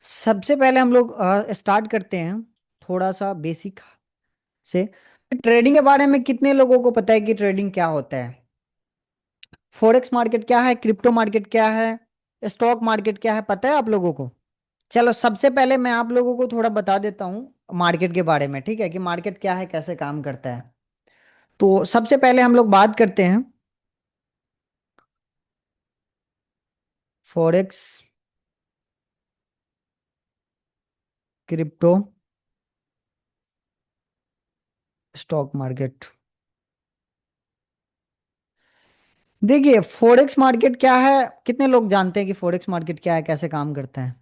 सबसे पहले हम लोग स्टार्ट करते हैं थोड़ा सा बेसिक से। ट्रेडिंग के बारे में कितने लोगों को पता है कि ट्रेडिंग क्या होता है? फॉरेक्स मार्केट क्या है, क्रिप्टो मार्केट क्या है, स्टॉक मार्केट क्या है, पता है आप लोगों को? चलो सबसे पहले मैं आप लोगों को थोड़ा बता देता हूँ मार्केट के बारे में, ठीक है, कि मार्केट क्या है, कैसे काम करता है। तो सबसे पहले हम लोग बात करते हैं फॉरेक्स, क्रिप्टो, स्टॉक मार्केट। देखिए फॉरेक्स मार्केट क्या है, कितने लोग जानते हैं कि फॉरेक्स मार्केट क्या है, कैसे काम करता है?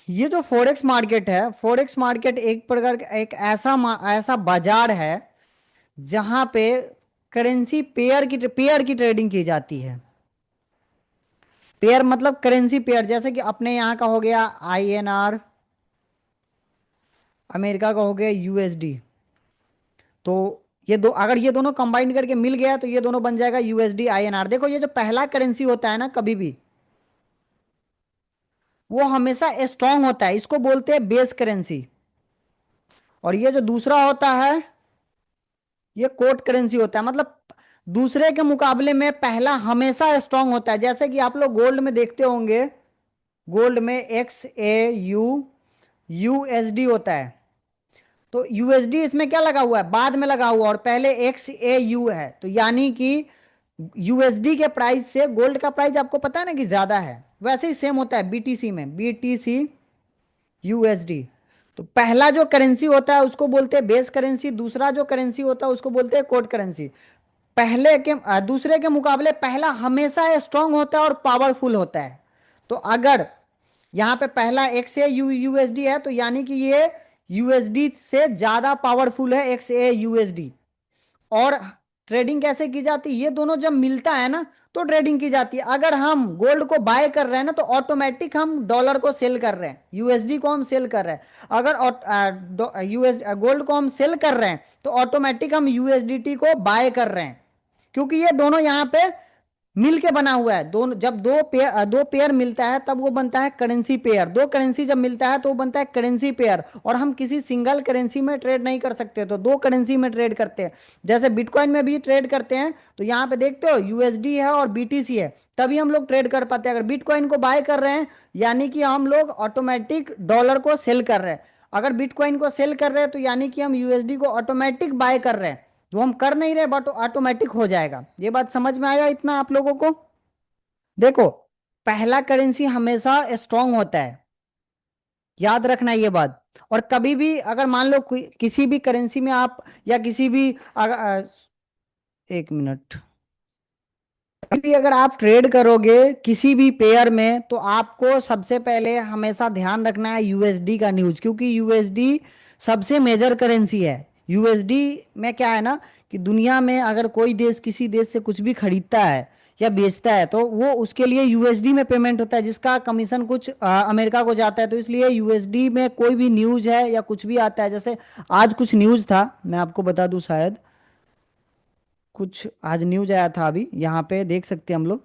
ये जो फॉरेक्स मार्केट है, फॉरेक्स मार्केट एक प्रकार का एक ऐसा बाजार है जहां पे करेंसी पेयर की ट्रेडिंग की जाती है। पेयर मतलब करेंसी पेयर, जैसे कि अपने यहाँ का हो गया INR, अमेरिका का हो गया USD। तो ये दो, अगर ये दोनों कंबाइन करके मिल गया तो ये दोनों बन जाएगा USD INR। देखो ये जो पहला करेंसी होता है ना, कभी भी वो हमेशा स्ट्रांग होता है, इसको बोलते हैं बेस करेंसी। और ये जो दूसरा होता है ये कोट करेंसी होता है, मतलब दूसरे के मुकाबले में पहला हमेशा स्ट्रांग होता है। जैसे कि आप लोग गोल्ड में देखते होंगे, गोल्ड में XAUUSD होता है। तो USD इसमें क्या लगा हुआ है, बाद में लगा हुआ, और पहले XAU है, तो यानी कि USD के प्राइस से गोल्ड का प्राइस आपको पता है ना कि ज्यादा है। वैसे ही सेम होता है BTC में, BTC USD। तो पहला जो करेंसी होता है उसको बोलते हैं बेस करेंसी, दूसरा जो करेंसी होता है उसको बोलते हैं कोट करेंसी। दूसरे के मुकाबले पहला हमेशा स्ट्रांग होता है और पावरफुल होता है। तो अगर यहां पे पहला XAUUSD है तो यानी कि ये USD से ज्यादा पावरफुल है XAUSD। और ट्रेडिंग कैसे की जाती है, ये दोनों जब मिलता है ना तो ट्रेडिंग की जाती है। अगर हम गोल्ड को बाय कर रहे हैं ना तो ऑटोमेटिक हम डॉलर को सेल कर रहे हैं, USD को हम सेल कर रहे हैं। अगर यूएस गोल्ड को हम सेल कर रहे हैं तो ऑटोमेटिक हम USDT को बाय कर रहे हैं, क्योंकि ये दोनों यहां पे मिल के बना हुआ है। दोनों जब दो पेयर मिलता है तब वो बनता है करेंसी पेयर। दो करेंसी जब मिलता है तो वो बनता है करेंसी पेयर। और हम किसी सिंगल करेंसी में ट्रेड नहीं कर सकते, तो दो करेंसी में ट्रेड करते हैं। जैसे बिटकॉइन में भी ट्रेड करते हैं, तो यहाँ पे देखते हो USD है और BTC है, तभी हम लोग ट्रेड कर पाते हैं। अगर बिटकॉइन को बाय कर रहे हैं यानी कि हम लोग ऑटोमेटिक डॉलर को सेल कर रहे हैं। अगर बिटकॉइन को सेल कर रहे हैं तो यानी कि हम USD को ऑटोमेटिक बाय कर रहे हैं। जो हम कर नहीं रहे बट ऑटोमेटिक हो जाएगा। ये बात समझ में आया इतना आप लोगों को? देखो पहला करेंसी हमेशा स्ट्रांग होता है, याद रखना ये बात। और कभी भी अगर मान लो किसी भी करेंसी में आप या किसी भी एक मिनट, कभी भी अगर आप ट्रेड करोगे किसी भी पेयर में तो आपको सबसे पहले हमेशा ध्यान रखना है USD का न्यूज, क्योंकि USD सबसे मेजर करेंसी है। USD में क्या है ना कि दुनिया में अगर कोई देश किसी देश से कुछ भी खरीदता है या बेचता है तो वो उसके लिए USD में पेमेंट होता है, जिसका कमीशन कुछ अमेरिका को जाता है। तो इसलिए USD में कोई भी न्यूज है या कुछ भी आता है, जैसे आज कुछ न्यूज था, मैं आपको बता दूं, शायद कुछ आज न्यूज आया था, अभी यहाँ पे देख सकते हैं हम लोग।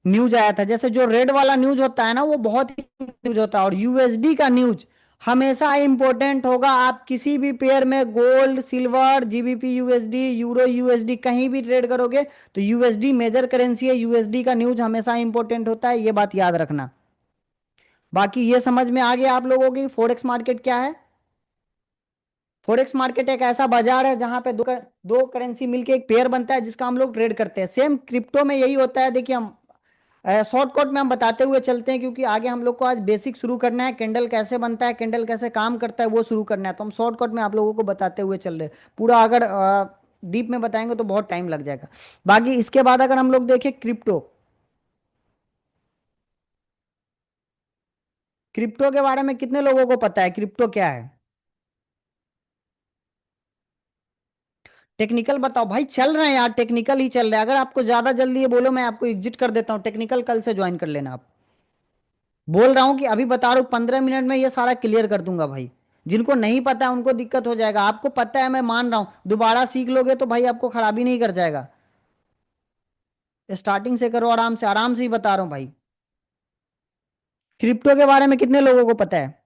न्यूज आया था, जैसे जो रेड वाला न्यूज होता है ना वो बहुत ही न्यूज होता है, और USD का न्यूज हमेशा इंपॉर्टेंट होगा। आप किसी भी पेयर में gold, silver, GBP USD, euro USD कहीं भी ट्रेड करोगे तो USD मेजर करेंसी है, USD का न्यूज हमेशा इंपॉर्टेंट होता है, ये बात याद रखना। बाकी ये समझ में आ गया आप लोगों की फॉरेक्स मार्केट क्या है? फॉरेक्स मार्केट एक ऐसा बाजार है जहां पे दो करेंसी मिलके एक पेयर बनता है जिसका हम लोग ट्रेड करते हैं। सेम क्रिप्टो में यही होता है। देखिए हम शॉर्टकट में हम बताते हुए चलते हैं, क्योंकि आगे हम लोग को आज बेसिक शुरू करना है, कैंडल कैसे बनता है, कैंडल कैसे काम करता है वो शुरू करना है। तो हम शॉर्टकट में आप लोगों को बताते हुए चल रहे हैं। पूरा अगर डीप में बताएंगे तो बहुत टाइम लग जाएगा। बाकी इसके बाद अगर हम लोग देखें क्रिप्टो, क्रिप्टो के बारे में कितने लोगों को पता है क्रिप्टो क्या है? टेक्निकल बताओ भाई, चल रहे हैं यार, टेक्निकल ही चल रहा है। अगर आपको ज्यादा जल्दी है बोलो, मैं आपको एग्जिट कर देता हूँ, टेक्निकल कल से ज्वाइन कर लेना आप। बोल रहा हूँ कि अभी बता रहा हूँ 15 मिनट में ये सारा क्लियर कर दूंगा भाई। जिनको नहीं पता है उनको दिक्कत हो जाएगा, आपको पता है मैं मान रहा हूँ, दोबारा सीख लोगे तो भाई आपको खराबी नहीं कर जाएगा। स्टार्टिंग से करो, आराम से ही बता रहा हूँ भाई। क्रिप्टो के बारे में कितने लोगों को पता है?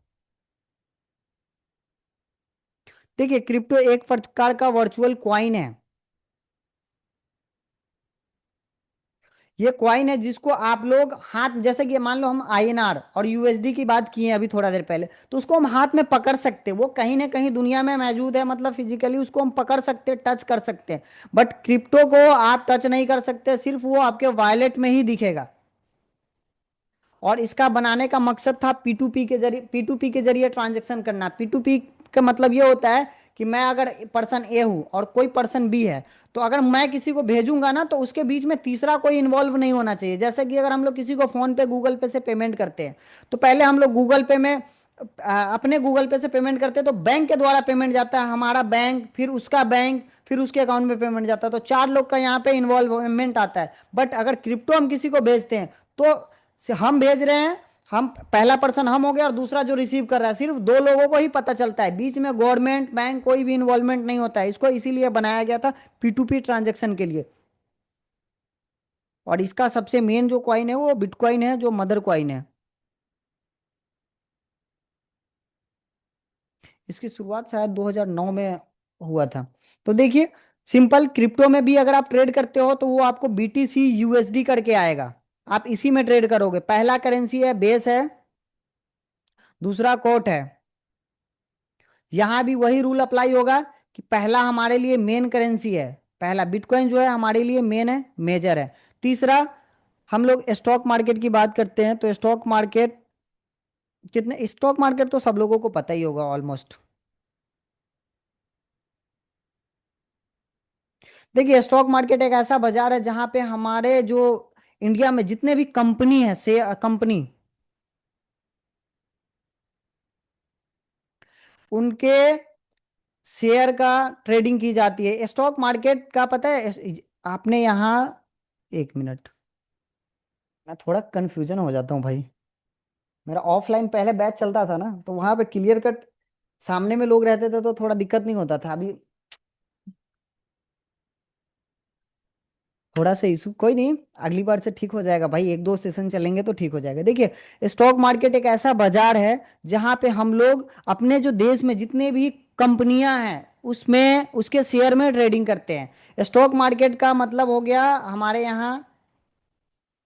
देखिए क्रिप्टो एक प्रकार का वर्चुअल क्वाइन है। ये क्वाइन है जिसको आप लोग हाथ, जैसे कि मान लो हम आईएनआर और यूएसडी की बात किए हैं अभी थोड़ा देर पहले, तो उसको हम हाथ में पकड़ सकते हैं, वो कहीं ना कहीं दुनिया में मौजूद है, मतलब फिजिकली उसको हम पकड़ सकते हैं, टच कर सकते हैं। बट क्रिप्टो को आप टच नहीं कर सकते, सिर्फ वो आपके वॉलेट में ही दिखेगा। और इसका बनाने का मकसद था पी टू पी के जरिए ट्रांजेक्शन करना। पी का मतलब ये होता है कि मैं अगर पर्सन ए हूं और कोई पर्सन बी है, तो अगर मैं किसी को भेजूंगा ना, तो उसके बीच में तीसरा कोई इन्वॉल्व नहीं होना चाहिए। जैसे कि अगर हम लोग किसी को फोन पे गूगल पे से पेमेंट करते हैं, तो पहले हम लोग गूगल पे में अपने गूगल पे से पेमेंट करते हैं, तो बैंक के द्वारा पेमेंट जाता है, हमारा बैंक, फिर उसका बैंक, फिर उसके अकाउंट में पेमेंट जाता है, तो चार लोग का यहाँ पे इन्वॉल्वमेंट आता है। बट अगर क्रिप्टो हम किसी को भेजते हैं, तो से हम भेज रहे हैं, हम पहला पर्सन हम हो गया, और दूसरा जो रिसीव कर रहा है, सिर्फ दो लोगों को ही पता चलता है, बीच में गवर्नमेंट बैंक कोई भी इन्वॉल्वमेंट नहीं होता है। इसको इसीलिए बनाया गया था, पी ट्रांजेक्शन के लिए। और इसका सबसे मेन जो कॉइन है वो बिटकॉइन है, जो मदर कॉइन है। इसकी शुरुआत शायद 2009 में हुआ था। तो देखिए, सिंपल क्रिप्टो में भी अगर आप ट्रेड करते हो, तो वो आपको बीटीसी यूएसडी करके आएगा। आप इसी में ट्रेड करोगे। पहला करेंसी है, बेस है। दूसरा कोट है। यहां भी वही रूल अप्लाई होगा कि पहला हमारे लिए मेन करेंसी है, पहला बिटकॉइन जो है हमारे लिए मेन है, मेजर है। तीसरा, हम लोग स्टॉक मार्केट की बात करते हैं, तो स्टॉक मार्केट, कितने स्टॉक मार्केट तो सब लोगों को पता ही होगा ऑलमोस्ट। देखिए स्टॉक मार्केट एक ऐसा बाजार है जहां पे हमारे जो इंडिया में जितने भी कंपनी है, से कंपनी, उनके शेयर का ट्रेडिंग की जाती है। स्टॉक मार्केट का पता है आपने यहाँ, एक मिनट, मैं थोड़ा कंफ्यूजन हो जाता हूँ भाई। मेरा ऑफलाइन पहले बैच चलता था ना, तो वहां पे क्लियर कट सामने में लोग रहते थे, तो थोड़ा दिक्कत नहीं होता था। अभी थोड़ा सा इशू, कोई नहीं, अगली बार से ठीक हो जाएगा भाई, एक दो सेशन चलेंगे तो ठीक हो जाएगा। देखिए स्टॉक मार्केट एक ऐसा बाजार है जहां पे हम लोग अपने जो देश में जितने भी कंपनियां हैं, उसमें उसके शेयर में ट्रेडिंग करते हैं। स्टॉक मार्केट का मतलब हो गया हमारे यहाँ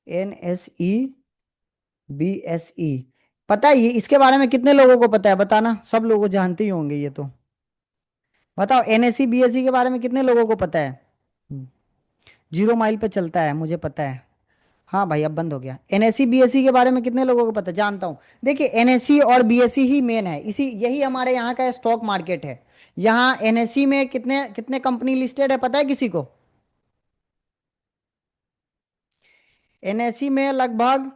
NSE, BSE। पता है ये, इसके बारे में कितने लोगों को पता है, बताना, सब लोग जानते ही होंगे ये तो। बताओ NSE BSE के बारे में कितने लोगों को पता है। 0 माइल पे चलता है, मुझे पता है। हाँ भाई अब बंद हो गया। NSE BSE के बारे में कितने लोगों को पता है? जानता हूँ। देखिए NSE और BSE ही मेन है, इसी यही हमारे यहाँ का स्टॉक मार्केट है। यहाँ NSE में कितने कितने कंपनी लिस्टेड है, पता है किसी को? NSE में लगभग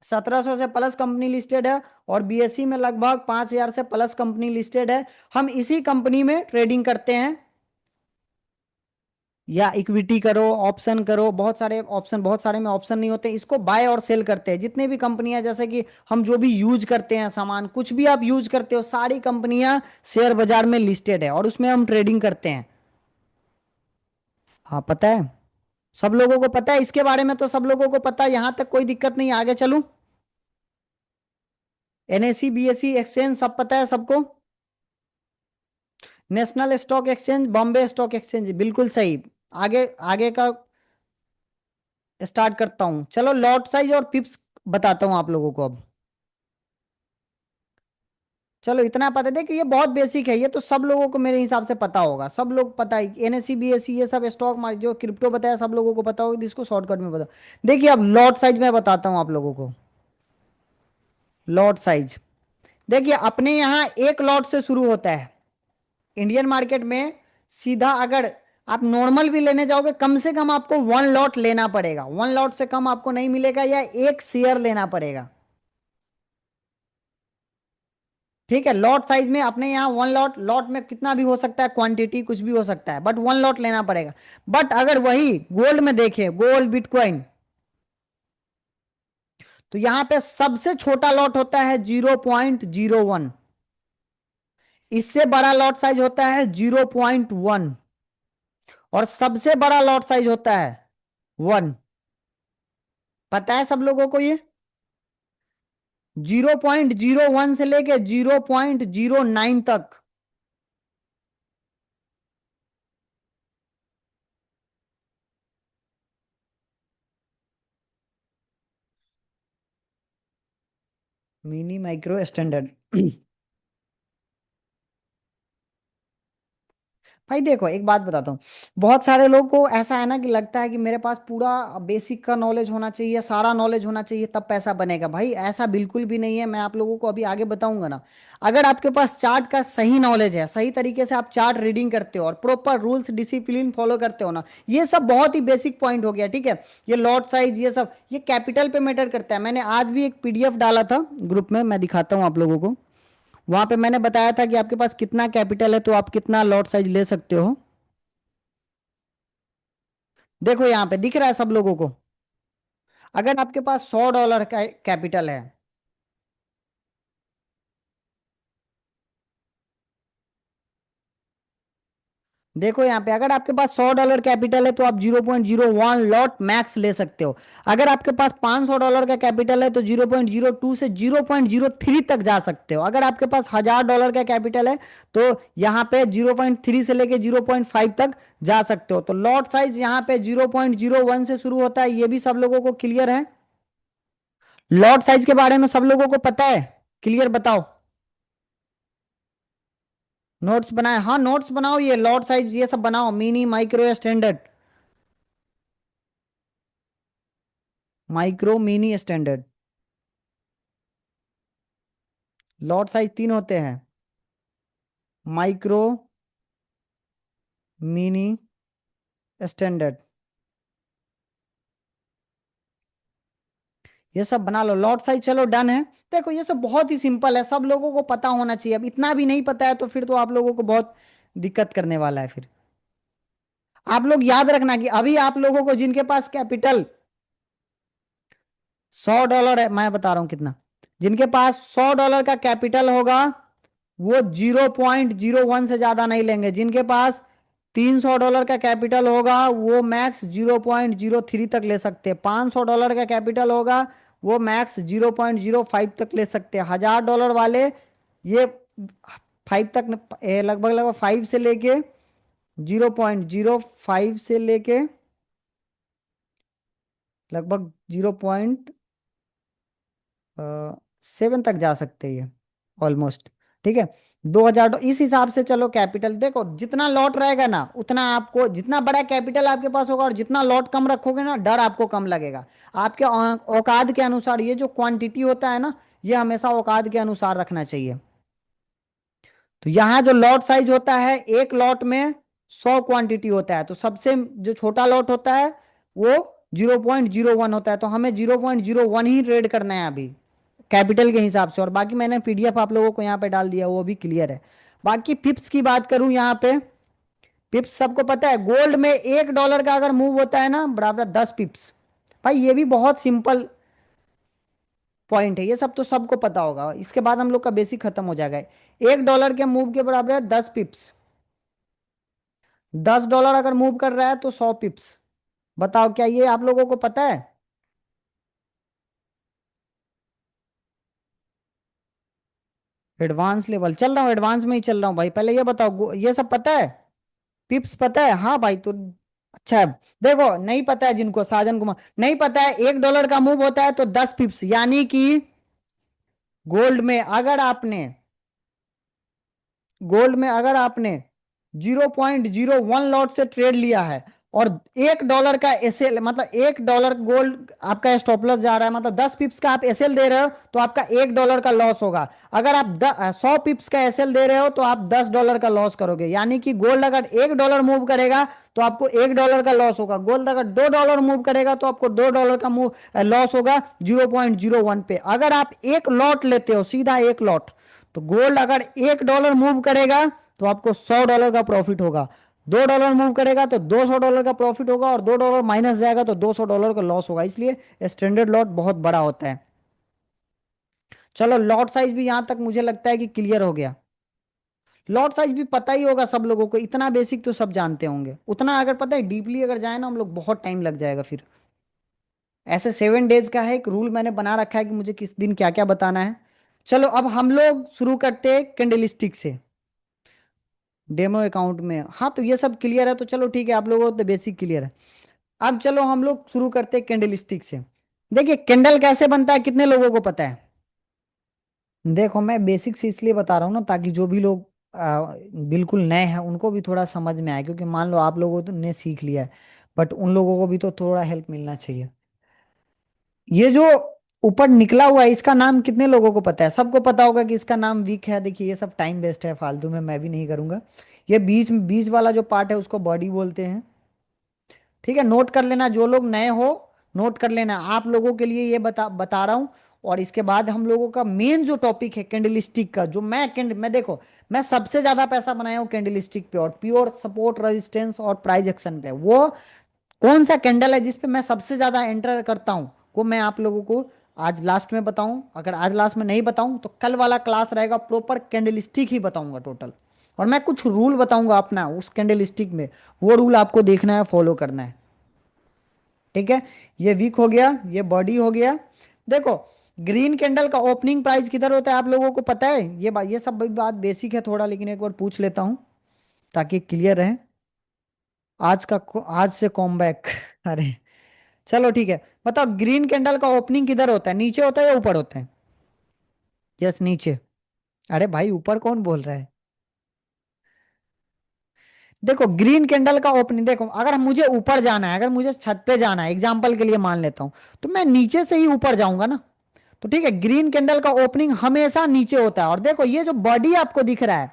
1700 से प्लस कंपनी लिस्टेड है, और BSE में लगभग 5000 से प्लस कंपनी लिस्टेड है। हम इसी कंपनी में ट्रेडिंग करते हैं, या इक्विटी करो, ऑप्शन करो, बहुत सारे ऑप्शन, बहुत सारे में ऑप्शन नहीं होते, इसको बाय और सेल करते हैं। जितने भी कंपनियां, जैसे कि हम जो भी यूज करते हैं सामान, कुछ भी आप यूज करते हो, सारी कंपनियां शेयर बाजार में लिस्टेड है, और उसमें हम ट्रेडिंग करते हैं। हाँ पता है, सब लोगों को पता है इसके बारे में, तो सब लोगों को पता है, यहां तक कोई दिक्कत नहीं। आगे चलूं? NSE BSE एक्सचेंज सब पता है सबको? National stock exchange, Bombay stock exchange, बिल्कुल सही। आगे आगे का स्टार्ट करता हूं, चलो लॉट साइज और पिप्स बताता हूं आप लोगों को अब। चलो इतना पता है, देखिए ये बहुत बेसिक है, ये तो सब लोगों को मेरे हिसाब से पता होगा, सब लोग पता है। NSE BSE ये सब स्टॉक मार्केट जो क्रिप्टो बताया, सब लोगों को पता होगा, इसको शॉर्टकट में बता। देखिए अब लॉट साइज मैं बताता हूं आप लोगों को। लॉट साइज, देखिए अपने यहाँ एक लॉट से शुरू होता है इंडियन मार्केट में। सीधा अगर आप नॉर्मल भी लेने जाओगे, कम से कम आपको 1 लॉट लेना पड़ेगा, 1 लॉट से कम आपको नहीं मिलेगा, या एक शेयर लेना पड़ेगा। ठीक है, लॉट साइज में अपने यहाँ 1 लॉट, लॉट में कितना भी हो सकता है, क्वांटिटी कुछ भी हो सकता है, बट 1 लॉट लेना पड़ेगा। बट अगर वही गोल्ड में देखें, गोल्ड बिटकॉइन, तो यहाँ पे सबसे छोटा लॉट होता है 0.01। इससे बड़ा लॉट साइज होता है 0.1, और सबसे बड़ा लॉट साइज होता है 1। पता है सब लोगों को ये? 0.01 से लेके 0.09 तक मिनी माइक्रो स्टैंडर्ड। भाई देखो एक बात बताता हूँ। बहुत सारे लोग को ऐसा है ना कि लगता है कि मेरे पास पूरा बेसिक का नॉलेज होना चाहिए, सारा नॉलेज होना चाहिए तब पैसा बनेगा। भाई ऐसा बिल्कुल भी नहीं है। मैं आप लोगों को अभी आगे बताऊंगा ना। अगर आपके पास चार्ट का सही नॉलेज है, सही तरीके से आप चार्ट रीडिंग करते हो और प्रॉपर रूल्स डिसिप्लिन फॉलो करते हो ना, ये सब बहुत ही बेसिक पॉइंट हो गया, ठीक है। ये लॉट साइज ये सब ये कैपिटल पे मैटर करता है। मैंने आज भी एक पीडीएफ डाला था ग्रुप में, मैं दिखाता हूँ आप लोगों को। वहां पे मैंने बताया था कि आपके पास कितना कैपिटल है तो आप कितना लॉट साइज ले सकते हो। देखो यहाँ पे दिख रहा है सब लोगों को। अगर आपके पास $100 का कैपिटल है। देखो यहाँ पे अगर आपके पास $100 कैपिटल है तो आप 0.01 लॉट मैक्स ले सकते हो। अगर आपके पास $500 का कैपिटल है तो 0.02 से 0.03 तक जा सकते हो। अगर आपके पास $1000 का कैपिटल है तो यहाँ पे 0.3 से लेके 0.5 तक जा सकते हो। तो लॉट साइज यहाँ पे 0.01 से शुरू होता है, ये भी सब लोगों को क्लियर है। लॉट साइज के बारे में सब लोगों को पता है? क्लियर बताओ। नोट्स बनाए? हाँ नोट्स बनाओ, ये लॉट साइज ये सब बनाओ, मिनी माइक्रो या standard. Micro mini standard. Lot size तीन होते हैं, माइक्रो मिनी स्टैंडर्ड। ये सब बना लो लॉट साइज, चलो डन है। देखो ये सब बहुत ही सिंपल है, सब लोगों को पता होना चाहिए। अब इतना भी नहीं पता है तो फिर तो आप लोगों को बहुत दिक्कत करने वाला है फिर। आप लोग याद रखना कि अभी आप लोगों को जिनके पास कैपिटल $100 है, मैं बता रहा हूं कितना। जिनके पास $100 का कैपिटल होगा वो 0.01 से ज्यादा नहीं लेंगे। जिनके पास $300 का कैपिटल होगा वो मैक्स 0.03 तक ले सकते हैं। $500 का कैपिटल होगा वो मैक्स 0.05 तक ले सकते हैं। $1000 वाले ये 5 तक लगभग लगभग 5 से लेके 0.05 से लेके लगभग 0.7 तक जा सकते हैं ये, ऑलमोस्ट। ठीक है। 2000 इस हिसाब से चलो। कैपिटल देखो जितना लॉट रहेगा ना उतना आपको, जितना बड़ा कैपिटल आपके पास होगा और जितना लॉट कम रखोगे ना डर आपको कम लगेगा। आपके औकात के अनुसार ये जो क्वांटिटी होता है ना, ये हमेशा औकात के अनुसार रखना चाहिए। तो यहाँ जो लॉट साइज होता है एक लॉट में 100 क्वांटिटी होता है, तो सबसे जो छोटा लॉट होता है वो 0.01 होता है। तो हमें 0.01 ही ट्रेड करना है अभी कैपिटल के हिसाब से। और बाकी मैंने पीडीएफ आप लोगों को यहाँ पे डाल दिया, वो भी क्लियर है। बाकी पिप्स की बात करूं यहाँ पे, पिप्स सबको पता है। गोल्ड में $1 का अगर मूव होता है ना बराबर 10 पिप्स। भाई ये भी बहुत सिंपल पॉइंट है, ये सब तो सबको पता होगा। इसके बाद हम लोग का बेसिक खत्म हो जाएगा। $1 के मूव के बराबर है 10 पिप्स। $10 अगर मूव कर रहा है तो 100 पिप्स। बताओ क्या ये आप लोगों को पता है? एडवांस लेवल चल रहा हूँ, एडवांस में ही चल रहा हूँ भाई। पहले ये बताओ ये सब पता है? पिप्स पता है? हाँ भाई तो अच्छा है। देखो नहीं पता है जिनको, साजन कुमार नहीं पता है, $1 का मूव होता है तो 10 पिप्स, यानी कि गोल्ड में अगर आपने गोल्ड में अगर आपने 0.01 लॉट से ट्रेड लिया है और $1 का एसएल, मतलब $1 गोल्ड आपका स्टॉप लॉस जा रहा है, मतलब 10 पिप्स का आप एसएल दे रहे हो तो आपका $1 का लॉस होगा। अगर आप 100 पिप्स का एसएल दे रहे हो तो आप $10 का लॉस करोगे। यानी कि गोल्ड अगर $1 मूव करेगा तो आपको $1 का लॉस होगा। गोल्ड अगर $2 मूव करेगा तो आपको $2 का मूव लॉस होगा 0.01 पे। अगर आप एक लॉट लेते हो, सीधा एक लॉट, तो गोल्ड अगर $1 मूव करेगा तो आपको $100 का प्रॉफिट होगा। $2 मूव करेगा तो $200 का प्रॉफिट होगा, और $2 माइनस जाएगा तो $200 का लॉस होगा। इसलिए स्टैंडर्ड लॉट बहुत बड़ा होता है। चलो लॉट साइज भी यहां तक मुझे लगता है कि क्लियर हो गया। लॉट साइज भी पता ही होगा सब लोगों को, इतना बेसिक तो सब जानते होंगे। उतना अगर पता है डीपली अगर जाए ना हम लोग, बहुत टाइम लग जाएगा फिर। ऐसे 7 डेज का है एक रूल मैंने बना रखा है कि मुझे किस दिन क्या क्या बताना है। चलो अब हम लोग शुरू करते हैं कैंडलस्टिक से, डेमो अकाउंट में। हाँ तो ये सब क्लियर है तो चलो ठीक है, आप लोगों को तो बेसिक क्लियर है। अब चलो हम लोग शुरू करते हैं कैंडल स्टिक से। देखिए कैंडल कैसे बनता है, कितने लोगों को पता है? देखो मैं बेसिक्स इसलिए बता रहा हूँ ना, ताकि जो भी लोग बिल्कुल नए हैं उनको भी थोड़ा समझ में आए, क्योंकि मान लो आप लोगों ने सीख लिया है, बट उन लोगों को भी तो थोड़ा हेल्प मिलना चाहिए। ये जो ऊपर निकला हुआ है इसका नाम कितने लोगों को पता है? सबको पता होगा कि इसका नाम वीक है। देखिए ये सब टाइम वेस्ट है फालतू में, मैं भी नहीं करूंगा। ये बीच बीच वाला जो पार्ट है उसको बॉडी बोलते हैं। ठीक है, नोट कर लेना जो लोग नए हो, नोट कर लेना। आप लोगों के लिए ये बता बता रहा हूं। और इसके बाद हम लोगों का मेन जो टॉपिक है कैंडलस्टिक का, जो मैं देखो, मैं सबसे ज्यादा पैसा बनाया हूँ कैंडलस्टिक पे, और प्योर सपोर्ट रेजिस्टेंस और प्राइस एक्शन पे। वो कौन सा कैंडल है जिस पे मैं सबसे ज्यादा एंटर करता हूँ, वो मैं आप लोगों को आज लास्ट में बताऊं। अगर आज लास्ट में नहीं बताऊं तो कल वाला क्लास रहेगा प्रॉपर कैंडलस्टिक ही बताऊंगा टोटल। और मैं कुछ रूल बताऊंगा अपना उस कैंडलस्टिक में, वो रूल आपको देखना है, फॉलो करना है। ठीक है, ये वीक हो गया, ये बॉडी हो गया। देखो, ग्रीन कैंडल का ओपनिंग प्राइस किधर होता है आप लोगों को पता है? ये सब भी बात बेसिक है थोड़ा, लेकिन एक बार पूछ लेता हूं ताकि क्लियर रहे। आज से कॉमबैक अरे चलो ठीक है। बताओ ग्रीन कैंडल का ओपनिंग किधर होता है, नीचे होता है या ऊपर होता है? यस, नीचे। अरे भाई ऊपर कौन बोल रहा है? देखो ग्रीन कैंडल का ओपनिंग, देखो अगर मुझे ऊपर जाना है, अगर मुझे छत पे जाना है एग्जांपल के लिए मान लेता हूं, तो मैं नीचे से ही ऊपर जाऊंगा ना। तो ठीक है, ग्रीन कैंडल का ओपनिंग हमेशा नीचे होता है। और देखो ये जो बॉडी आपको दिख रहा है,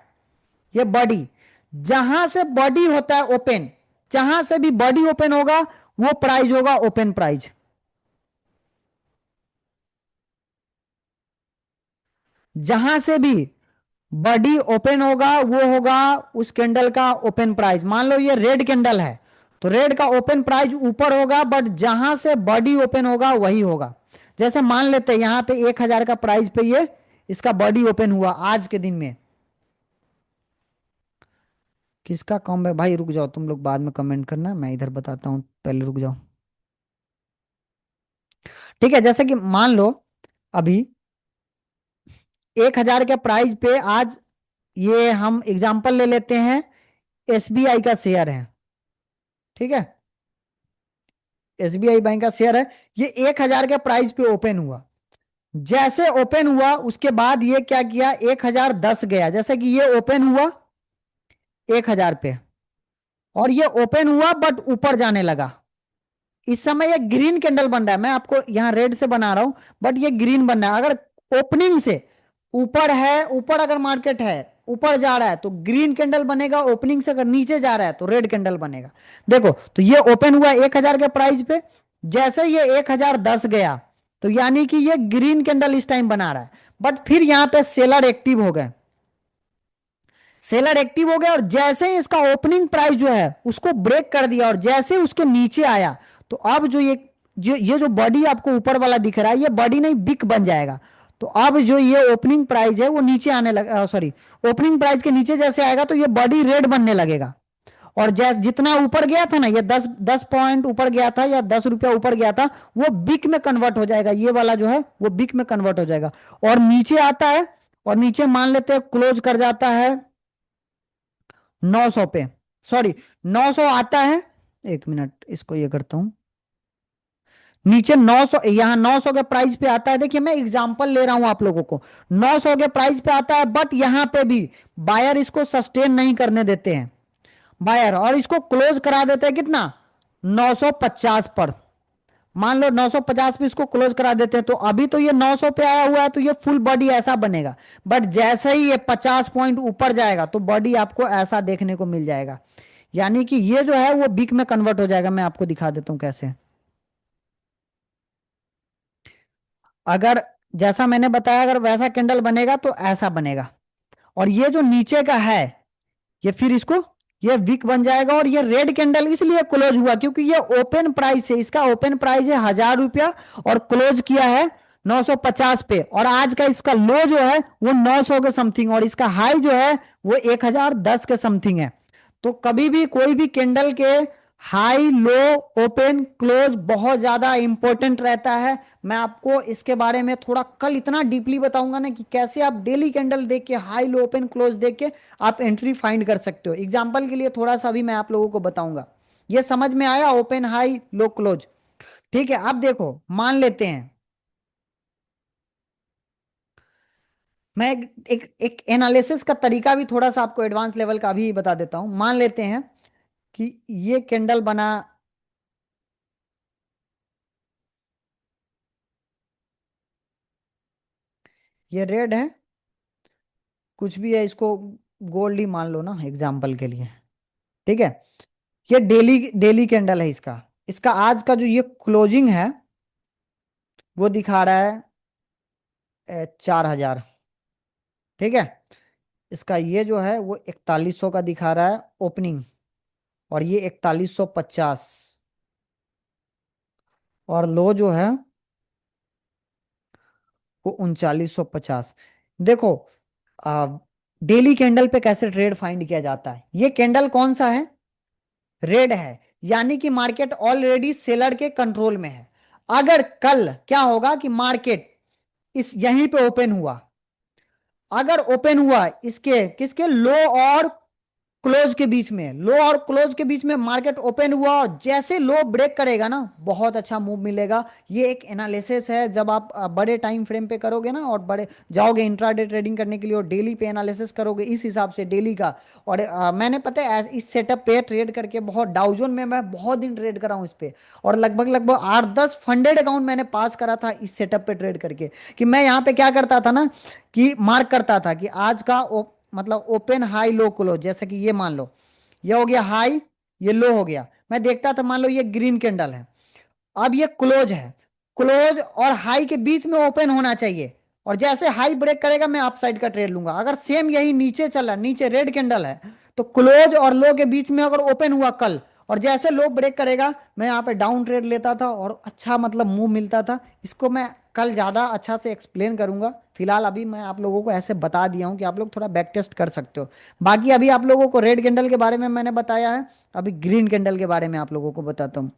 ये बॉडी, जहां से बॉडी होता है ओपन, जहां से भी बॉडी ओपन होगा वो प्राइस होगा ओपन प्राइस। जहां से भी बॉडी ओपन होगा वो होगा उस कैंडल का ओपन प्राइस। मान लो ये रेड कैंडल है, तो रेड का ओपन प्राइस ऊपर होगा, बट जहां से बॉडी ओपन होगा वही होगा। जैसे मान लेते हैं यहां पे 1,000 का प्राइस पे ये इसका बॉडी ओपन हुआ आज के दिन में। किसका कम है भाई? रुक जाओ, तुम लोग बाद में कमेंट करना, मैं इधर बताता हूँ, पहले रुक जाओ। ठीक है, जैसे कि मान लो अभी 1,000 के प्राइस पे आज, ये हम एग्जांपल ले लेते हैं, एसबीआई का शेयर है। ठीक है, एसबीआई बैंक का शेयर है। ये 1,000 के प्राइस पे ओपन हुआ। जैसे ओपन हुआ उसके बाद ये क्या किया, 1,010 गया। जैसे कि ये ओपन हुआ 1,000 पे, और ये ओपन हुआ बट ऊपर जाने लगा। इस समय ये ग्रीन कैंडल बन रहा है, मैं आपको यहां रेड से बना रहा हूं, बट ये ग्रीन बन रहा है। अगर ओपनिंग से ऊपर है, ऊपर अगर मार्केट है, ऊपर जा रहा है तो ग्रीन कैंडल बनेगा। ओपनिंग से अगर नीचे जा रहा है तो रेड कैंडल बनेगा। देखो, तो ये ओपन हुआ 1,000 के प्राइस पे, जैसे ये 1,010 गया, तो यानी कि ये ग्रीन कैंडल इस टाइम बना रहा है। बट फिर यहां पे सेलर एक्टिव हो गए, सेलर एक्टिव हो गया, और जैसे ही इसका ओपनिंग प्राइस जो है उसको ब्रेक कर दिया, और जैसे उसके नीचे आया, तो अब ये जो बॉडी आपको ऊपर वाला दिख रहा है, ये बॉडी नहीं बिग बन जाएगा। तो अब जो ये ओपनिंग प्राइस है वो नीचे आने लगा, सॉरी, ओपनिंग प्राइस के नीचे जैसे आएगा तो ये बॉडी रेड बनने लगेगा। और जैसे जितना ऊपर गया था ना, ये 10 10 पॉइंट ऊपर गया था या 10 रुपया ऊपर गया था, वो बिग में कन्वर्ट हो जाएगा। ये वाला जो है वो बिग में कन्वर्ट हो जाएगा, और नीचे आता है, और नीचे मान लेते हैं क्लोज कर जाता है 900 पे, सॉरी 900 आता है। एक मिनट, इसको ये करता हूं, नीचे 900, यहां 900 के प्राइस पे आता है। देखिए मैं एग्जांपल ले रहा हूं आप लोगों को, 900 के प्राइस पे आता है, बट यहां पे भी बायर इसको सस्टेन नहीं करने देते हैं, बायर, और इसको क्लोज करा देते हैं कितना, 950 पर। मान लो 950 पे इसको क्लोज करा देते हैं, तो अभी तो ये 900 पे आया हुआ है, तो ये फुल बॉडी ऐसा बनेगा। बट जैसे ही ये 50 पॉइंट ऊपर जाएगा तो बॉडी आपको ऐसा देखने को मिल जाएगा। यानी कि ये जो है वो बिग में कन्वर्ट हो जाएगा। मैं आपको दिखा देता हूं कैसे। अगर जैसा मैंने बताया, अगर वैसा कैंडल बनेगा तो ऐसा बनेगा। और ये जो नीचे का है, ये फिर इसको, ये वीक बन जाएगा। और ये रेड कैंडल इसलिए क्लोज हुआ क्योंकि ये ओपन प्राइस है, इसका ओपन प्राइस है 1,000 रुपया, और क्लोज किया है 950 पे। और आज का इसका लो जो है वो 900 के समथिंग, और इसका हाई जो है वो 1,010 के समथिंग है। तो कभी भी कोई भी कैंडल के हाई लो ओपन क्लोज बहुत ज्यादा इंपॉर्टेंट रहता है। मैं आपको इसके बारे में थोड़ा कल इतना डीपली बताऊंगा ना, कि कैसे आप डेली कैंडल देख के, हाई लो ओपन क्लोज देख के आप एंट्री फाइंड कर सकते हो। एग्जाम्पल के लिए थोड़ा सा भी मैं आप लोगों को बताऊंगा। ये समझ में आया, ओपन हाई लो क्लोज? ठीक है, अब देखो मान लेते हैं मैं एक एनालिसिस का तरीका भी थोड़ा सा आपको एडवांस लेवल का भी बता देता हूं। मान लेते हैं कि ये कैंडल बना, ये रेड है, कुछ भी है, इसको गोल्ड ही मान लो ना एग्जाम्पल के लिए। ठीक है, ये डेली डेली कैंडल है इसका। इसका आज का जो ये क्लोजिंग है वो दिखा रहा है 4,000। ठीक है, इसका ये जो है वो 4100 का दिखा रहा है ओपनिंग, और ये 4150, और लो जो है वो 3950। देखो, आ, डेली कैंडल पे कैसे ट्रेड फाइंड किया जाता है। ये कैंडल कौन सा है, रेड है, यानी कि मार्केट ऑलरेडी सेलर के कंट्रोल में है। अगर कल क्या होगा कि मार्केट इस यहीं पे ओपन हुआ, अगर ओपन हुआ इसके किसके, लो और क्लोज के बीच में, लो और क्लोज के बीच में मार्केट ओपन हुआ, और जैसे लो ब्रेक करेगा ना बहुत अच्छा मूव मिलेगा। ये एक एनालिसिस है, जब आप बड़े टाइम फ्रेम पे करोगे ना और बड़े जाओगे इंट्राडे ट्रेडिंग करने के लिए, और डेली पे एनालिसिस करोगे इस हिसाब से डेली का। और मैंने पता है इस सेटअप पे ट्रेड करके बहुत, डाउजोन में मैं बहुत दिन ट्रेड करा हूं इस पे, और लगभग लगभग 8-10 फंडेड अकाउंट मैंने पास करा था इस सेटअप पे ट्रेड करके। कि मैं यहाँ पे क्या करता था ना, कि मार्क करता था कि आज का मतलब ओपन हाई लो क्लोज, जैसे कि ये मान लो ये हो गया हाई, ये लो हो गया, मैं देखता था मान लो ये ग्रीन कैंडल है, अब ये क्लोज है, क्लोज और हाई के बीच में ओपन होना चाहिए, और जैसे हाई ब्रेक करेगा मैं अप साइड का ट्रेड लूंगा। अगर सेम यही नीचे चला, नीचे रेड कैंडल है, तो क्लोज और लो के बीच में अगर ओपन हुआ कल, और जैसे लो ब्रेक करेगा मैं यहाँ पे डाउन ट्रेड लेता था, और अच्छा मतलब मूव मिलता था। इसको मैं कल ज़्यादा अच्छा से एक्सप्लेन करूंगा, फिलहाल अभी मैं आप लोगों को ऐसे बता दिया हूँ कि आप लोग थोड़ा बैक टेस्ट कर सकते हो। बाकी अभी आप लोगों को रेड कैंडल के बारे में मैंने बताया है, अभी ग्रीन कैंडल के बारे में आप लोगों को बताता हूँ।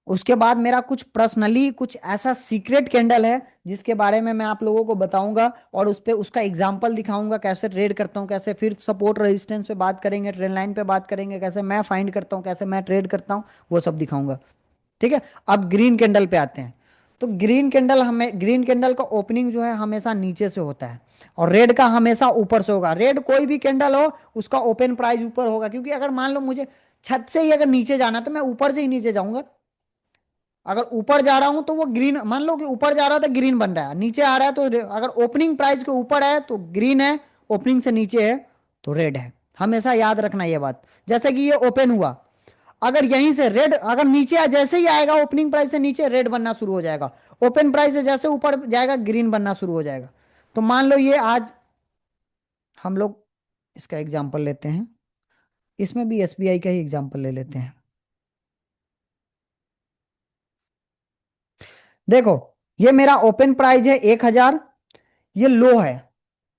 उसके बाद मेरा कुछ पर्सनली कुछ ऐसा सीक्रेट कैंडल है जिसके बारे में मैं आप लोगों को बताऊंगा, और उस पे उसका एग्जांपल दिखाऊंगा कैसे ट्रेड करता हूँ, कैसे फिर सपोर्ट रेजिस्टेंस पे बात करेंगे, ट्रेंड लाइन पे बात करेंगे, कैसे मैं फाइंड करता हूँ, कैसे मैं ट्रेड करता हूँ, वो सब दिखाऊंगा। ठीक है, अब ग्रीन कैंडल पे आते हैं। तो ग्रीन कैंडल, हमें ग्रीन कैंडल का ओपनिंग जो है हमेशा नीचे से होता है, और रेड का हमेशा ऊपर से होगा। रेड कोई भी कैंडल हो उसका ओपन प्राइस ऊपर होगा, क्योंकि अगर मान लो मुझे छत से ही अगर नीचे जाना तो मैं ऊपर से ही नीचे जाऊंगा। अगर ऊपर जा रहा हूं तो वो ग्रीन, मान लो कि ऊपर जा रहा था ग्रीन बन रहा है, नीचे आ रहा है तो अगर ओपनिंग प्राइस के ऊपर है तो ग्रीन है, ओपनिंग से नीचे है तो रेड है। हमेशा याद रखना ये बात। जैसे कि ये ओपन हुआ, अगर यहीं से रेड अगर नीचे जैसे ही आएगा ओपनिंग प्राइस से नीचे रेड बनना शुरू हो जाएगा, ओपन प्राइस से जैसे ऊपर जाएगा ग्रीन बनना शुरू हो जाएगा। तो मान लो ये आज हम लोग इसका एग्जांपल लेते हैं, इसमें भी एसबीआई का ही एग्जांपल ले लेते हैं। देखो, ये मेरा ओपन प्राइस है 1,000, ये लो है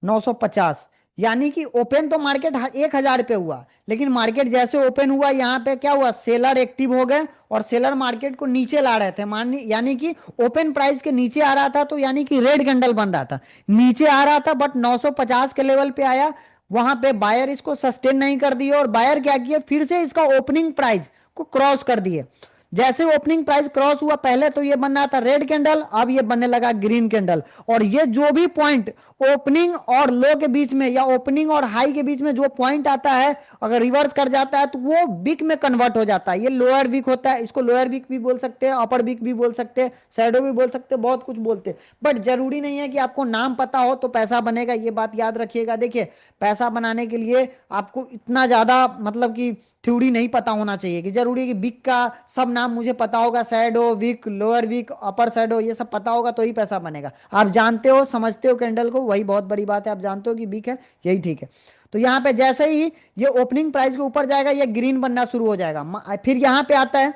950, यानी कि ओपन तो मार्केट 1,000 पे हुआ, लेकिन मार्केट जैसे ओपन हुआ यहाँ पे क्या हुआ, सेलर एक्टिव हो गए, और सेलर मार्केट को नीचे ला रहे थे, मान यानी कि ओपन प्राइस के नीचे आ रहा था, तो यानी कि रेड कैंडल बन रहा था, नीचे आ रहा था, बट 950 के लेवल पे आया, वहां पे बायर इसको सस्टेन नहीं कर दिए, और बायर क्या किए, फिर से इसका ओपनिंग प्राइस को क्रॉस कर दिए। जैसे ओपनिंग प्राइस क्रॉस हुआ, पहले तो ये बन रहा था रेड कैंडल, अब ये बनने लगा ग्रीन कैंडल, और ये जो भी पॉइंट ओपनिंग और लो के बीच में या ओपनिंग और हाई के बीच में जो पॉइंट आता है, अगर रिवर्स कर जाता है तो वो विक में कन्वर्ट हो जाता है। ये लोअर विक होता है, इसको लोअर विक भी बोल सकते हैं, अपर विक भी बोल सकते हैं, शैडो भी बोल सकते हैं, बहुत कुछ बोलते हैं। बट जरूरी नहीं है कि आपको नाम पता हो तो पैसा बनेगा, ये बात याद रखिएगा। देखिए, पैसा बनाने के लिए आपको इतना ज्यादा मतलब कि थ्योरी नहीं पता होना चाहिए, कि जरूरी है कि विक का सब नाम मुझे पता होगा, shadow wick, lower wick, upper shadow, ये सब पता होगा तो ही पैसा बनेगा। आप जानते हो समझते हो कैंडल को, वही बहुत बड़ी बात है, आप जानते हो कि विक है, यही ठीक है। तो यहाँ पे जैसे ही ये ओपनिंग प्राइस के ऊपर जाएगा ये ग्रीन बनना शुरू हो जाएगा, फिर यहाँ पे आता है,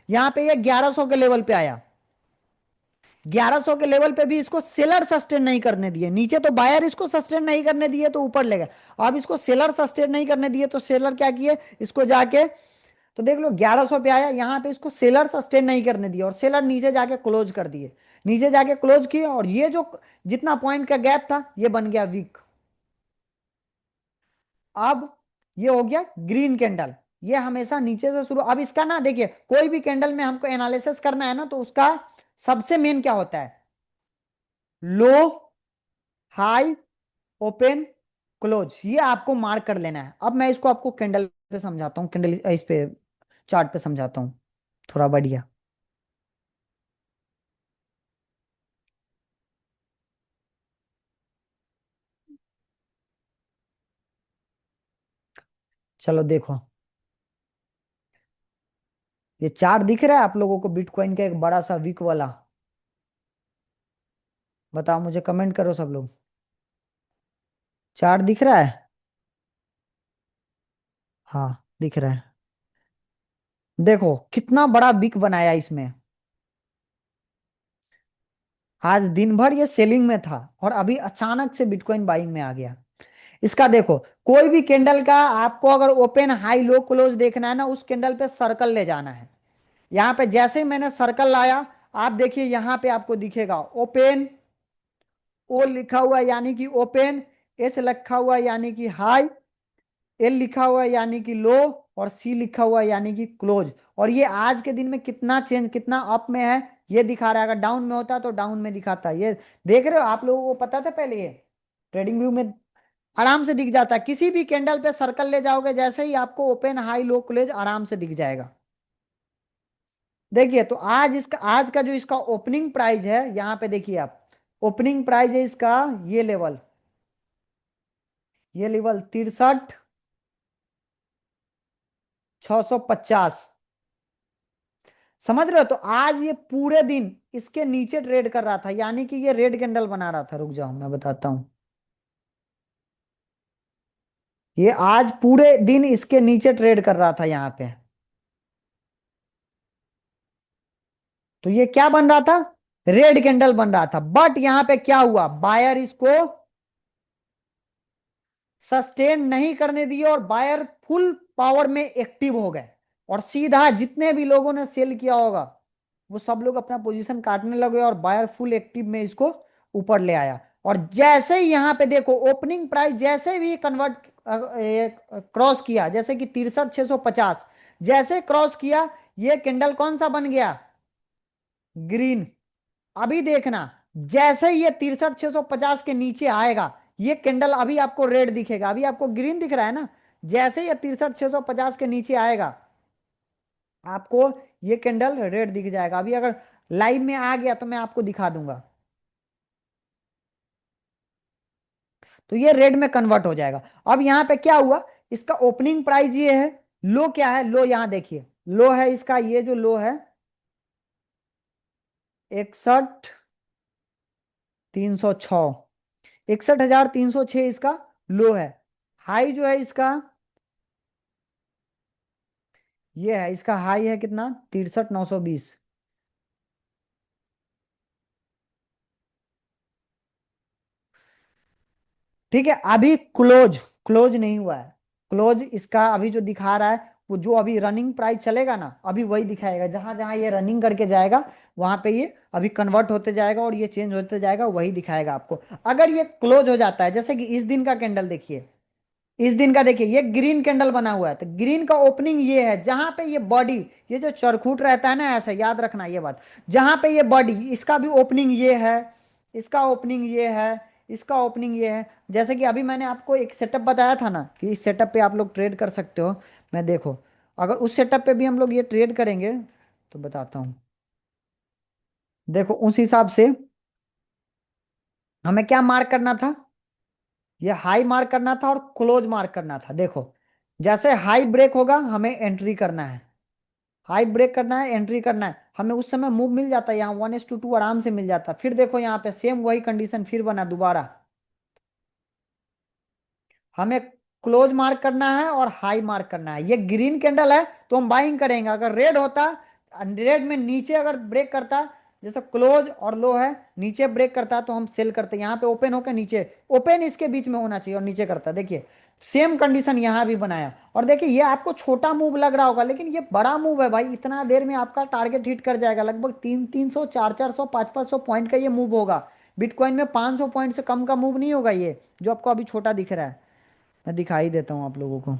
यहाँ पे ये 1100 के लेवल पे आया, 1100 के लेवल पे भी इसको सेलर सस्टेन नहीं करने दिए, नीचे तो बायर इसको सस्टेन नहीं करने दिए तो ऊपर ले गए, अब इसको सेलर सस्टेन नहीं करने दिए तो सेलर क्या किए, इसको जाके, तो देख लो 1100 पे आया, यहाँ पे इसको सेलर सस्टेन नहीं करने दिया, और सेलर नीचे जाके क्लोज कर दिए, नीचे जाके क्लोज किए, और ये जो जितना पॉइंट का गैप था ये बन गया वीक। अब ये हो गया ग्रीन कैंडल, ये हमेशा नीचे से शुरू। अब इसका ना देखिए, कोई भी कैंडल में हमको एनालिसिस करना है ना तो उसका सबसे मेन क्या होता है, लो हाई, ओपन, क्लोज, ये आपको मार्क कर लेना है। अब मैं इसको आपको कैंडल पे समझाता हूँ, कैंडल इस पे चार्ट पे समझाता हूँ थोड़ा बढ़िया। चलो देखो, ये चार्ट दिख रहा है आप लोगों को बिटकॉइन का, एक बड़ा सा वीक वाला? बताओ, मुझे कमेंट करो सब लोग। चार्ट दिख रहा है? हाँ, दिख रहा है। देखो कितना बड़ा वीक बनाया इसमें। आज दिन भर ये सेलिंग में था और अभी अचानक से बिटकॉइन बाइंग में आ गया। इसका देखो, कोई भी कैंडल का आपको अगर ओपन हाई लो क्लोज देखना है ना, उस कैंडल पे सर्कल ले जाना है। यहाँ पे जैसे ही मैंने सर्कल लाया, आप देखिए यहाँ पे आपको दिखेगा ओपन, ओ लिखा हुआ है यानी कि ओपन, एच लिखा हुआ है यानी कि हाई, एल लिखा हुआ है यानी कि लो, और सी लिखा हुआ है यानी कि क्लोज। और ये आज के दिन में कितना चेंज, कितना अप में है ये दिखा रहा है। अगर डाउन में होता तो डाउन में दिखाता। ये देख रहे हो, आप लोगों को पता था पहले? ये ट्रेडिंग व्यू में आराम से दिख जाता है। किसी भी कैंडल पे सर्कल ले जाओगे, जैसे ही आपको ओपन हाई लो क्लोज आराम से दिख जाएगा। देखिए, तो आज इसका, आज का जो इसका ओपनिंग प्राइस है, यहां पे देखिए आप, ओपनिंग प्राइस है इसका ये लेवल, ये लेवल 63,650। समझ रहे हो? तो आज ये पूरे दिन इसके नीचे ट्रेड कर रहा था, यानी कि ये रेड कैंडल बना रहा था। रुक जाओ मैं बताता हूं। ये आज पूरे दिन इसके नीचे ट्रेड कर रहा था यहां पे। तो ये क्या बन रहा था? रेड कैंडल बन रहा था। बट यहां पे क्या हुआ, बायर इसको सस्टेन नहीं करने दिए और बायर फुल पावर में एक्टिव हो गए। और सीधा जितने भी लोगों ने सेल किया होगा, वो सब लोग अपना पोजीशन काटने लगे और बायर फुल एक्टिव में इसको ऊपर ले आया। और जैसे ही यहां पे देखो, ओपनिंग प्राइस जैसे भी कन्वर्ट क्रॉस किया, जैसे कि 63,650 जैसे क्रॉस किया, ये कैंडल कौन सा बन गया? ग्रीन। अभी देखना, जैसे ही ये 63,650 के नीचे आएगा, ये कैंडल अभी आपको रेड दिखेगा। अभी आपको ग्रीन दिख रहा है ना? जैसे ही ये 63,650 के नीचे आएगा, आपको ये कैंडल रेड दिख जाएगा। अभी अगर लाइव में आ गया तो मैं आपको दिखा दूंगा। तो ये रेड में कन्वर्ट हो जाएगा। अब यहां पे क्या हुआ, इसका ओपनिंग प्राइस ये है, लो क्या है, लो यहां देखिए, लो है इसका, ये जो लो है 61,306, 61,306 इसका लो है। हाई जो है इसका, ये है इसका हाई है कितना, 63,920। ठीक है, अभी क्लोज, क्लोज नहीं हुआ है। क्लोज इसका अभी जो दिखा रहा है, वो जो अभी रनिंग प्राइस चलेगा ना, अभी वही दिखाएगा। जहां जहां ये रनिंग करके जाएगा, वहां पे ये अभी कन्वर्ट होते जाएगा और ये चेंज होते जाएगा, वही दिखाएगा आपको। अगर ये क्लोज हो जाता है, जैसे कि इस दिन का कैंडल देखिए, इस दिन का देखिए, ये ग्रीन कैंडल बना हुआ है। तो ग्रीन का ओपनिंग ये है, जहां पे ये बॉडी, ये जो चरखूट रहता है ना, ऐसा याद रखना ये बात, जहां पे ये बॉडी, इसका भी ओपनिंग ये है, इसका ओपनिंग ये है, इसका ओपनिंग ये है। जैसे कि अभी मैंने आपको एक सेटअप बताया था ना, कि इस सेटअप पे आप लोग ट्रेड कर सकते हो। मैं देखो, अगर उस सेटअप पे भी हम लोग ये ट्रेड करेंगे, तो बताता हूँ। देखो उस हिसाब से हमें क्या मार्क करना था, ये हाई मार्क करना था और क्लोज मार्क करना था। देखो, जैसे हाई ब्रेक होगा हमें एंट्री करना है, हाई ब्रेक करना है, एंट्री करना है। हमें उस समय मूव मिल जाता है, यहाँ 1:2 आराम से मिल जाता। फिर देखो यहाँ पे सेम वही कंडीशन फिर बना दोबारा, हमें क्लोज मार्क करना है और हाई मार्क करना है। ये ग्रीन कैंडल है तो हम बाइंग करेंगे। अगर रेड होता, रेड में नीचे अगर ब्रेक करता, जैसे क्लोज और लो है, नीचे ब्रेक करता तो हम सेल करते। यहाँ पे ओपन होकर नीचे, ओपन इसके बीच में होना चाहिए और नीचे करता। देखिए सेम कंडीशन यहाँ भी बनाया। और देखिए, ये आपको छोटा मूव लग रहा होगा, लेकिन ये बड़ा मूव है भाई। इतना देर में आपका टारगेट हिट कर जाएगा। लगभग 300 400 500 पॉइंट का ये मूव होगा। बिटकॉइन में 500 पॉइंट से कम का मूव नहीं होगा ये, जो आपको अभी छोटा दिख रहा है। मैं दिखाई देता हूँ आप लोगों को।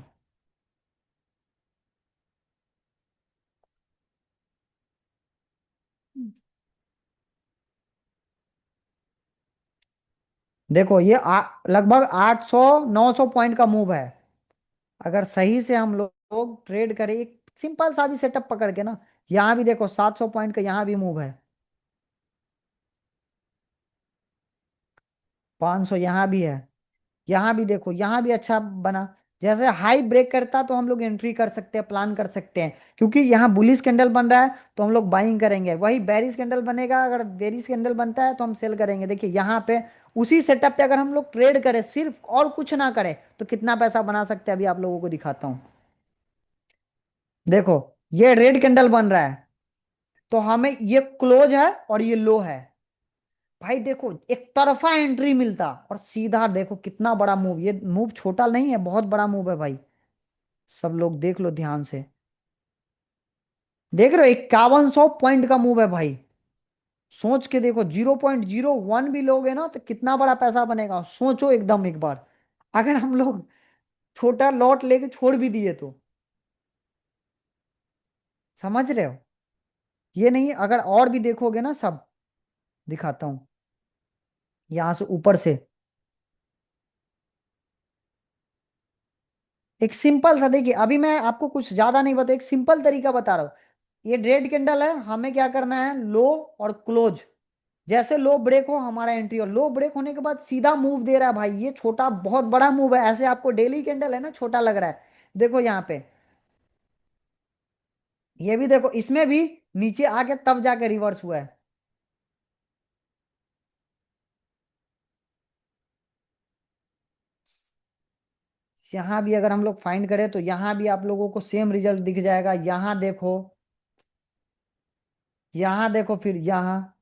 देखो ये लगभग 800 900 पॉइंट का मूव है। अगर सही से हम लोग ट्रेड करें, एक सिंपल सा भी सेटअप पकड़ के ना, यहाँ भी देखो 700 पॉइंट का यहाँ भी मूव है। 500 यहाँ भी है। यहाँ भी देखो, यहाँ भी अच्छा बना। जैसे हाई ब्रेक करता तो हम लोग एंट्री कर सकते हैं, प्लान कर सकते हैं, क्योंकि यहाँ बुलिश कैंडल बन रहा है तो हम लोग बाइंग करेंगे। वही बेरिश कैंडल बनेगा, अगर बेरिश कैंडल बनता है तो हम सेल करेंगे। देखिए यहाँ पे उसी सेटअप पे अगर हम लोग ट्रेड करें सिर्फ और कुछ ना करें तो कितना पैसा बना सकते हैं, अभी आप लोगों को दिखाता हूँ। देखो ये रेड कैंडल बन रहा है, तो हमें ये क्लोज है और ये लो है। भाई देखो एक तरफा एंट्री मिलता और सीधा देखो कितना बड़ा मूव, ये मूव छोटा नहीं है, बहुत बड़ा मूव है भाई। सब लोग देख लो ध्यान से। देख रहे हो 5100 पॉइंट का मूव है भाई। सोच के देखो, 0.01 भी लोगे ना तो कितना बड़ा पैसा बनेगा, सोचो एकदम एक बार। अगर हम लोग छोटा लॉट लेके छोड़ भी दिए तो, समझ रहे हो। ये नहीं, अगर और भी देखोगे ना सब, दिखाता हूं यहां से ऊपर से। एक सिंपल सा देखिए, अभी मैं आपको कुछ ज्यादा नहीं बता, एक सिंपल तरीका बता रहा हूँ। ये रेड कैंडल है, हमें क्या करना है, लो और क्लोज। जैसे लो ब्रेक हो हमारा एंट्री, और लो ब्रेक होने के बाद सीधा मूव दे रहा है भाई। ये छोटा बहुत बड़ा मूव है, ऐसे आपको डेली कैंडल है ना छोटा लग रहा है। देखो यहाँ पे, ये भी देखो, इसमें भी नीचे आके तब जाके रिवर्स हुआ है। यहाँ भी अगर हम लोग फाइंड करें तो यहाँ भी आप लोगों को सेम रिजल्ट दिख जाएगा। यहाँ देखो, यहाँ देखो, फिर यहाँ,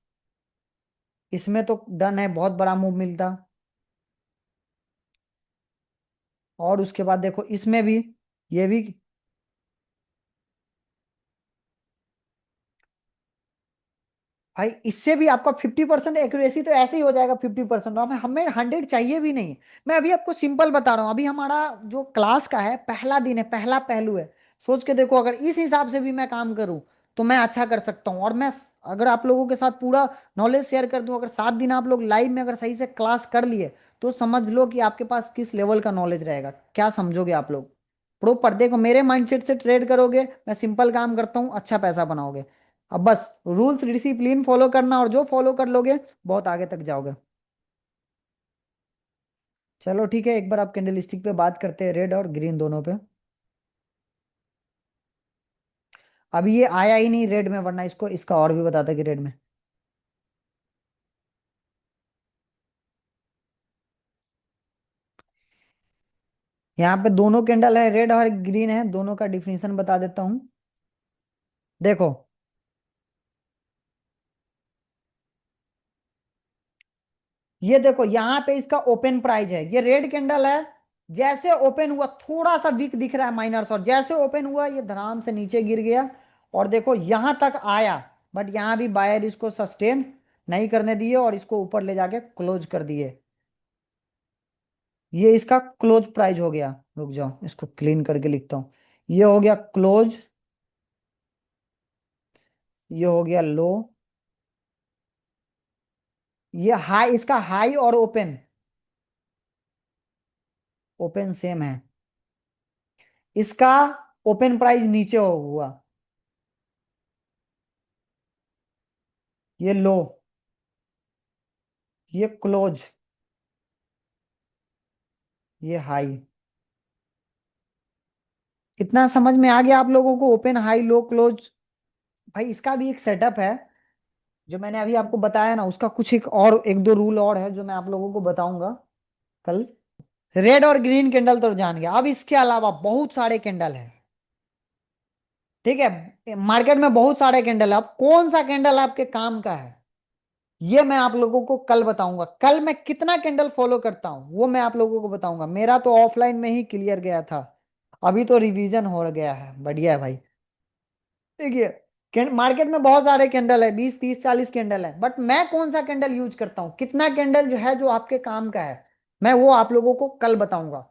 इसमें तो डन है, बहुत बड़ा मूव मिलता। और उसके बाद देखो इसमें भी, ये भी। भाई इससे भी आपका 50% एक्यूरेसी तो ऐसे ही हो जाएगा। 50% हमें हमें 100 चाहिए भी नहीं। मैं अभी आपको सिंपल बता रहा हूँ, अभी हमारा जो क्लास का है पहला दिन है, पहला पहलू है। सोच के देखो, अगर इस हिसाब से भी मैं काम करूँ तो मैं अच्छा कर सकता हूँ। और मैं अगर आप लोगों के साथ पूरा नॉलेज शेयर कर दूं, अगर 7 दिन आप लोग लाइव में अगर सही से क्लास कर लिए, तो समझ लो कि आपके पास किस लेवल का नॉलेज रहेगा। क्या समझोगे आप लोग। प्रॉपर देखो, मेरे माइंडसेट से ट्रेड करोगे, मैं सिंपल काम करता हूँ, अच्छा पैसा बनाओगे। अब बस रूल्स डिसिप्लिन फॉलो करना, और जो फॉलो कर लोगे बहुत आगे तक जाओगे। चलो ठीक है, एक बार आप कैंडलस्टिक पे बात करते हैं, रेड और ग्रीन दोनों पे। अभी ये आया ही नहीं रेड में, वरना इसको इसका और भी बताता कि रेड में। यहाँ पे दोनों कैंडल है, रेड और ग्रीन है, दोनों का डिफिनेशन बता देता हूँ। देखो, ये देखो यहाँ पे इसका ओपन प्राइस है, ये रेड कैंडल है। जैसे ओपन हुआ थोड़ा सा वीक दिख रहा है माइनस, और जैसे ओपन हुआ ये धड़ाम से नीचे गिर गया। और देखो यहां तक आया, बट यहां भी बायर इसको सस्टेन नहीं करने दिए और इसको ऊपर ले जाके क्लोज कर दिए। ये इसका क्लोज प्राइस हो गया। रुक जाओ, इसको क्लीन करके लिखता हूं। ये हो गया क्लोज, ये हो गया लो, ये हाई, इसका हाई और ओपन, ओपन सेम है। इसका ओपन प्राइस नीचे हुआ, ये लो, ये क्लोज, ये हाई। इतना समझ में आ गया आप लोगों को, ओपन हाई लो क्लोज। भाई इसका भी एक सेटअप है, जो मैंने अभी आपको बताया ना, उसका कुछ एक और एक दो रूल और है जो मैं आप लोगों को बताऊंगा कल। रेड और ग्रीन कैंडल तो जान गया, अब इसके अलावा बहुत सारे कैंडल हैं। ठीक है, मार्केट में बहुत सारे कैंडल है, अब कौन सा कैंडल आपके काम का है ये मैं आप लोगों को कल बताऊंगा। कल मैं कितना कैंडल फॉलो करता हूं वो मैं आप लोगों को बताऊंगा। मेरा तो ऑफलाइन में ही क्लियर गया था, अभी तो रिवीजन हो गया है, बढ़िया है भाई। देखिए मार्केट में बहुत सारे कैंडल है, 20 30 40 कैंडल है, बट मैं कौन सा कैंडल यूज करता हूँ, कितना कैंडल जो है जो आपके काम का है, मैं वो आप लोगों को कल बताऊंगा।